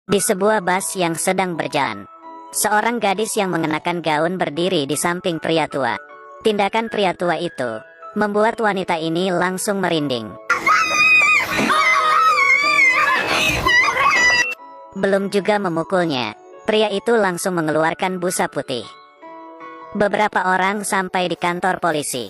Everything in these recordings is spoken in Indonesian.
Di sebuah bus yang sedang berjalan, seorang gadis yang mengenakan gaun berdiri di samping pria tua. Tindakan pria tua itu membuat wanita ini langsung merinding. Belum juga memukulnya, pria itu langsung mengeluarkan busa putih. Beberapa orang sampai di kantor polisi.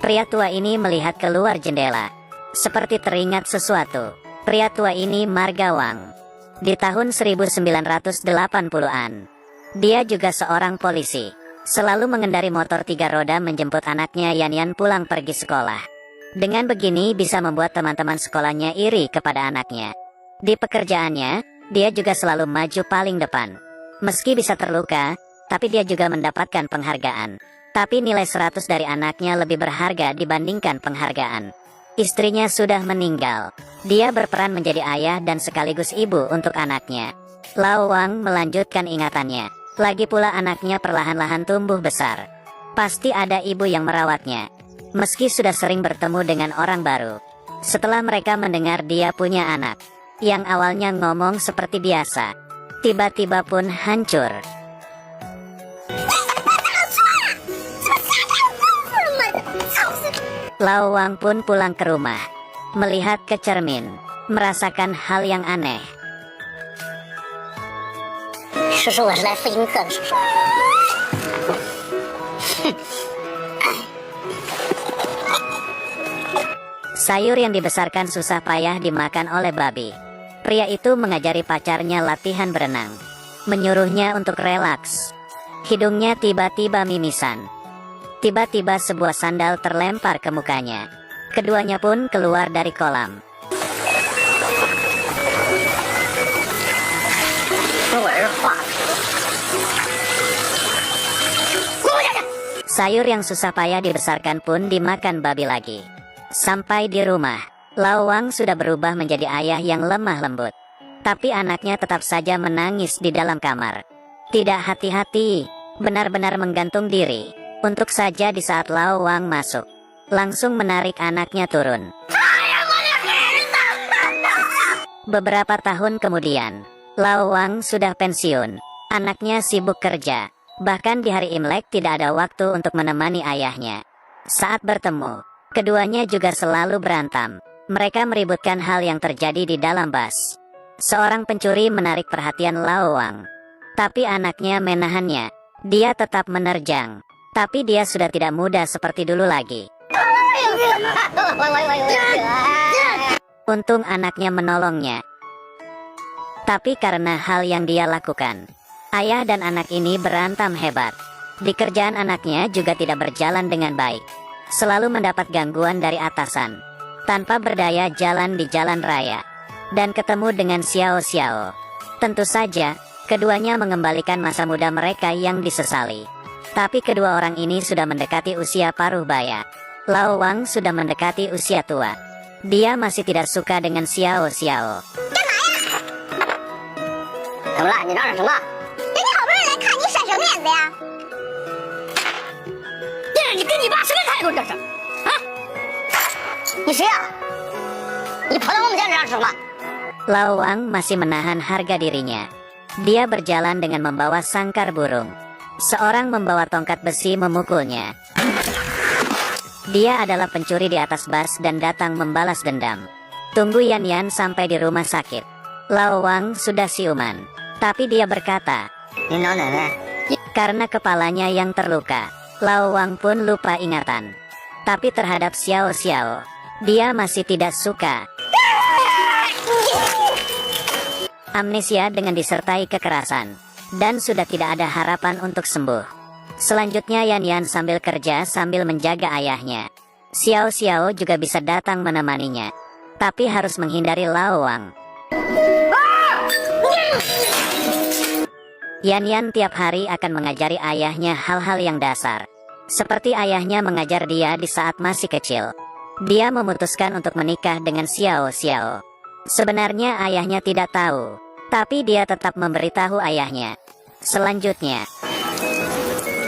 Pria tua ini melihat keluar jendela, seperti teringat sesuatu. Pria tua ini marga Wang. Di tahun 1980-an, dia juga seorang polisi, selalu mengendari motor 3 roda menjemput anaknya Yan pulang pergi sekolah. Dengan begini bisa membuat teman-teman sekolahnya iri kepada anaknya. Di pekerjaannya, dia juga selalu maju paling depan. Meski bisa terluka, tapi dia juga mendapatkan penghargaan. Tapi nilai 100 dari anaknya lebih berharga dibandingkan penghargaan. Istrinya sudah meninggal. Dia berperan menjadi ayah dan sekaligus ibu untuk anaknya. Lao Wang melanjutkan ingatannya. Lagi pula anaknya perlahan-lahan tumbuh besar. Pasti ada ibu yang merawatnya. Meski sudah sering bertemu dengan orang baru. Setelah mereka mendengar dia punya anak, yang awalnya ngomong seperti biasa, tiba-tiba pun hancur. Lao Wang pun pulang ke rumah, melihat ke cermin, merasakan hal yang aneh. Sayur yang dibesarkan susah payah dimakan oleh babi. Pria itu mengajari pacarnya latihan berenang, menyuruhnya untuk relaks. Hidungnya tiba-tiba mimisan. Tiba-tiba sebuah sandal terlempar ke mukanya. Keduanya pun keluar dari kolam. Sayur yang susah payah dibesarkan pun dimakan babi lagi. Sampai di rumah, Lao Wang sudah berubah menjadi ayah yang lemah lembut. Tapi anaknya tetap saja menangis di dalam kamar. Tidak hati-hati, benar-benar menggantung diri. Untuk saja di saat Lao Wang masuk, langsung menarik anaknya turun. Beberapa tahun kemudian, Lao Wang sudah pensiun. Anaknya sibuk kerja. Bahkan di hari Imlek tidak ada waktu untuk menemani ayahnya. Saat bertemu, keduanya juga selalu berantem. Mereka meributkan hal yang terjadi di dalam bus. Seorang pencuri menarik perhatian Lao Wang. Tapi anaknya menahannya. Dia tetap menerjang. Tapi dia sudah tidak muda seperti dulu lagi. Untung anaknya menolongnya. Tapi karena hal yang dia lakukan, ayah dan anak ini berantem hebat. Di kerjaan anaknya juga tidak berjalan dengan baik. Selalu mendapat gangguan dari atasan. Tanpa berdaya jalan di jalan raya. Dan ketemu dengan Xiao Xiao. Tentu saja, keduanya mengembalikan masa muda mereka yang disesali. Tapi kedua orang ini sudah mendekati usia paruh baya. Lao Wang sudah mendekati usia tua. Dia masih tidak suka dengan Xiao Xiao. Lao Wang masih menahan harga dirinya. Dia berjalan dengan membawa sangkar burung. Seorang membawa tongkat besi memukulnya. Dia adalah pencuri di atas bus dan datang membalas dendam. Tunggu Yan sampai di rumah sakit. Lao Wang sudah siuman. Tapi dia berkata, karena kepalanya yang terluka, Lao Wang pun lupa ingatan. Tapi terhadap Xiao Xiao, dia masih tidak suka. Amnesia dengan disertai kekerasan. Dan sudah tidak ada harapan untuk sembuh. Selanjutnya Yan sambil kerja sambil menjaga ayahnya. Xiao Xiao juga bisa datang menemaninya. Tapi harus menghindari Lao Wang. Yan tiap hari akan mengajari ayahnya hal-hal yang dasar. Seperti ayahnya mengajar dia di saat masih kecil. Dia memutuskan untuk menikah dengan Xiao Xiao. Sebenarnya ayahnya tidak tahu, tapi dia tetap memberitahu ayahnya. Selanjutnya,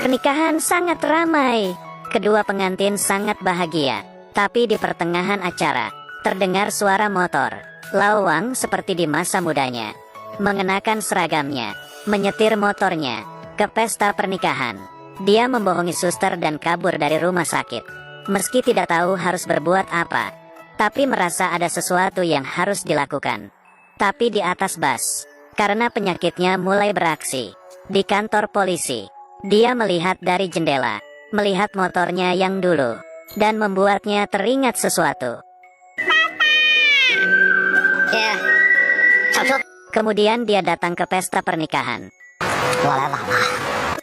pernikahan sangat ramai. Kedua pengantin sangat bahagia. Tapi di pertengahan acara, terdengar suara motor. Lau Wang seperti di masa mudanya, mengenakan seragamnya, menyetir motornya ke pesta pernikahan. Dia membohongi suster dan kabur dari rumah sakit. Meski tidak tahu harus berbuat apa, tapi merasa ada sesuatu yang harus dilakukan. Tapi di atas bus, karena penyakitnya mulai beraksi. Di kantor polisi, dia melihat dari jendela, melihat motornya yang dulu, dan membuatnya teringat sesuatu. Ya, Kemudian dia datang ke pesta pernikahan.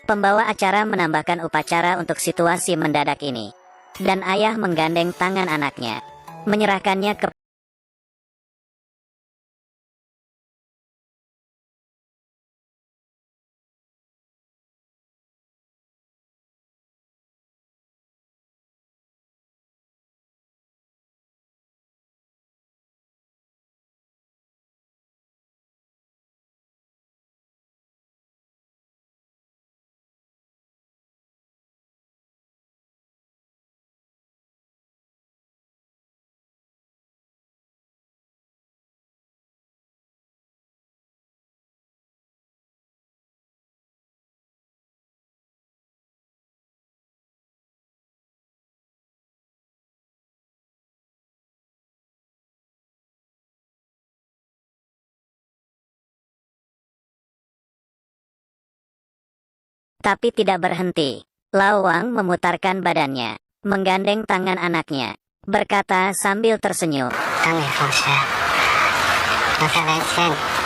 Pembawa acara menambahkan upacara untuk situasi mendadak ini. Dan ayah menggandeng tangan anaknya, menyerahkannya ke... Tapi tidak berhenti. Lau Wang memutarkan badannya, menggandeng tangan anaknya, berkata sambil tersenyum. 张磊同学，刚才连线